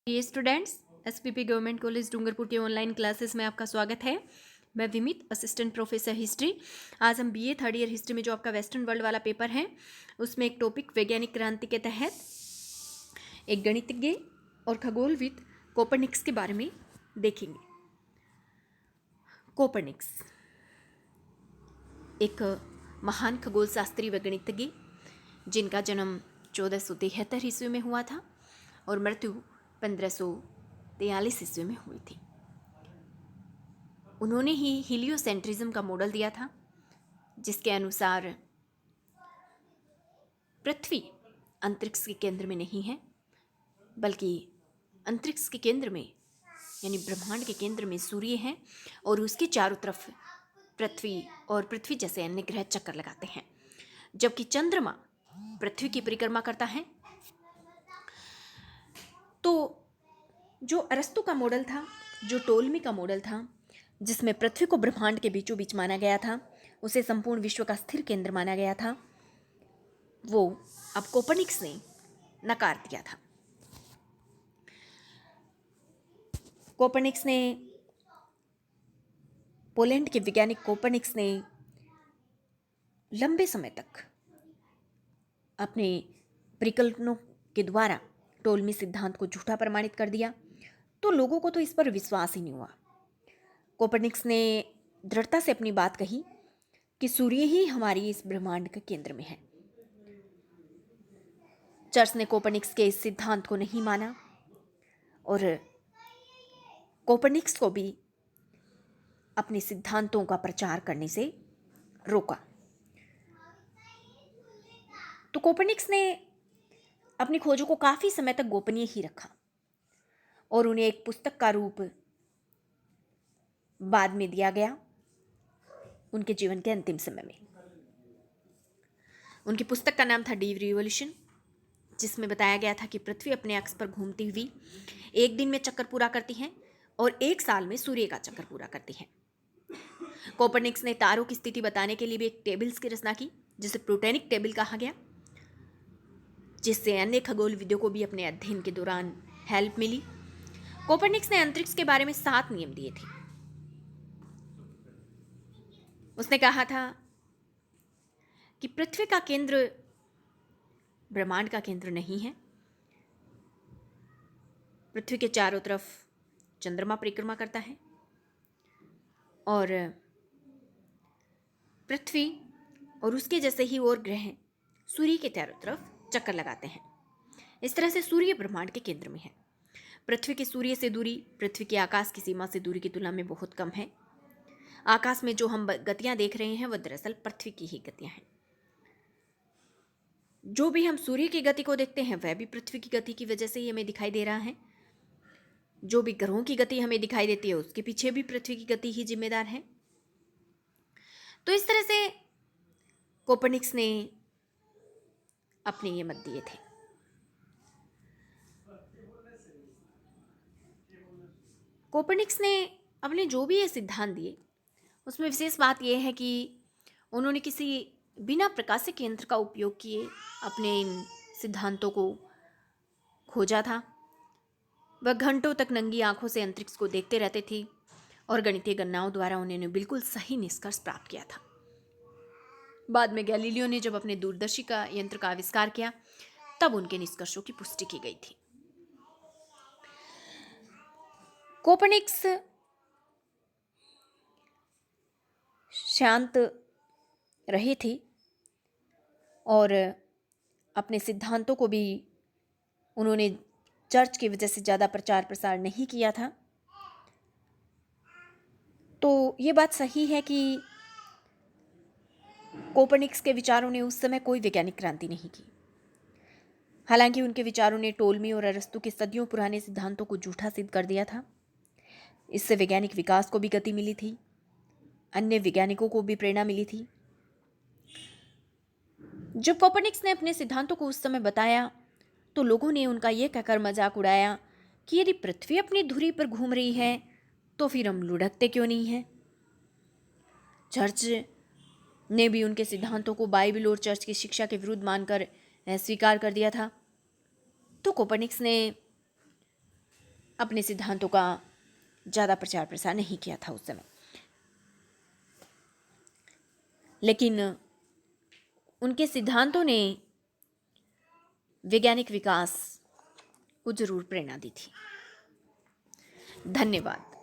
ये students SPP government college Dungarpur के online classes में आपका स्वागत है। मैं विमित, असिस्टेंट प्रोफेसर हिस्ट्री। आज हम बीए थर्ड ईयर हिस्ट्री में जो आपका वेस्टर्न वर्ल्ड वाला पेपर है उसमें एक टॉपिक वैज्ञानिक क्रांति के तहत एक गणितज्ञ और खगोलविद कोपरनिकस के बारे में देखेंगे। कोपरनिकस एक महान खगोल शास्त्री व गणितज्ञ जिनका जन्म 1473 ईस्वी में हुआ था और मृत्यु 1543 ईस्वी में हुई थी। उन्होंने ही हीलियोसेंट्रिज्म का मॉडल दिया था, जिसके अनुसार पृथ्वी अंतरिक्ष के केंद्र में नहीं है, बल्कि अंतरिक्ष के केंद्र में यानी ब्रह्मांड के केंद्र में सूर्य है और उसके चारों तरफ पृथ्वी और पृथ्वी जैसे अन्य ग्रह चक्कर लगाते हैं, जबकि चंद्रमा पृथ्वी की परिक्रमा करता है। तो जो अरस्तु का मॉडल था, जो टोल्मी का मॉडल था, जिसमें पृथ्वी को ब्रह्मांड के बीचों बीच माना गया था, उसे संपूर्ण विश्व का स्थिर केंद्र माना गया था, वो अब कोपरनिकस ने नकार दिया था। कोपरनिकस ने, पोलैंड के वैज्ञानिक कोपरनिकस ने लंबे समय तक अपने परिकल्पनों के द्वारा टोल्मी सिद्धांत को झूठा प्रमाणित कर दिया, तो लोगों को तो इस पर विश्वास ही नहीं हुआ। कोपरनिकस ने दृढ़ता से अपनी बात कही कि सूर्य ही हमारी इस ब्रह्मांड के केंद्र में है। चर्च ने कोपरनिकस के इस सिद्धांत को नहीं माना और कोपरनिकस को भी अपने सिद्धांतों का प्रचार करने से रोका। तो कोपरनिकस ने अपनी खोजों को काफी समय तक गोपनीय ही रखा और उन्हें एक पुस्तक का रूप बाद में दिया गया उनके जीवन के अंतिम समय में। उनकी पुस्तक का नाम था डी रिवॉल्यूशन, जिसमें बताया गया था कि पृथ्वी अपने अक्ष पर घूमती हुई एक दिन में चक्कर पूरा करती है और एक साल में सूर्य का चक्कर पूरा करती है। कोपरनिकस ने तारों की स्थिति बताने के लिए भी एक टेबल्स की रचना की, जिसे प्लूटोनिक टेबल कहा गया, जिससे अन्य खगोलविदों को भी अपने अध्ययन के दौरान हेल्प मिली। कोपरनिकस ने अंतरिक्ष के बारे में 7 नियम दिए थे। उसने कहा था कि पृथ्वी का केंद्र ब्रह्मांड का केंद्र नहीं है, पृथ्वी के चारों तरफ चंद्रमा परिक्रमा करता है और पृथ्वी और उसके जैसे ही और ग्रह सूर्य के चारों तरफ चक्कर लगाते हैं। इस तरह से सूर्य ब्रह्मांड के केंद्र में है। पृथ्वी की सूर्य से दूरी पृथ्वी की आकाश की सीमा से दूरी की तुलना में बहुत कम है। आकाश में जो हम गतियां देख रहे हैं वह दरअसल पृथ्वी की ही गतियां हैं। जो भी हम सूर्य की गति को देखते हैं वह भी पृथ्वी की गति की वजह से ही हमें दिखाई दे रहा है। जो भी ग्रहों की गति हमें दिखाई देती है उसके पीछे भी पृथ्वी की गति ही जिम्मेदार है। तो इस तरह से कोपरनिकस ने अपने ये मत दिए थे। कोपरनिकस ने अपने जो भी ये सिद्धांत दिए उसमें विशेष बात यह है कि उन्होंने किसी बिना प्रकाशिक यंत्र का उपयोग किए अपने इन सिद्धांतों को खोजा था। वह घंटों तक नंगी आंखों से अंतरिक्ष को देखते रहते थे और गणितीय गणनाओं द्वारा उन्होंने बिल्कुल सही निष्कर्ष प्राप्त किया था। बाद में गैलीलियो ने जब अपने दूरदर्शी का यंत्र का आविष्कार किया तब उनके निष्कर्षों की पुष्टि की गई थी। कोपरनिकस शांत रहे थे और अपने सिद्धांतों को भी उन्होंने चर्च की वजह से ज़्यादा प्रचार प्रसार नहीं किया था। तो ये बात सही है कि कोपरनिकस के विचारों ने उस समय कोई वैज्ञानिक क्रांति नहीं की। हालांकि उनके विचारों ने टोल्मी और अरस्तु के सदियों पुराने सिद्धांतों को झूठा सिद्ध कर दिया था। इससे वैज्ञानिक विकास को भी गति मिली थी, अन्य वैज्ञानिकों को भी प्रेरणा मिली थी। जब कोपरनिकस ने अपने सिद्धांतों को उस समय बताया तो लोगों ने उनका यह कहकर मजाक उड़ाया कि यदि पृथ्वी अपनी धुरी पर घूम रही है तो फिर हम लुढ़कते क्यों नहीं हैं। चर्च ने भी उनके सिद्धांतों को बाइबल और चर्च की शिक्षा के विरुद्ध मानकर अस्वीकार कर दिया था। तो कोपरनिकस ने अपने सिद्धांतों का ज़्यादा प्रचार प्रसार नहीं किया था उस समय, लेकिन उनके सिद्धांतों ने वैज्ञानिक विकास को जरूर प्रेरणा दी थी। धन्यवाद।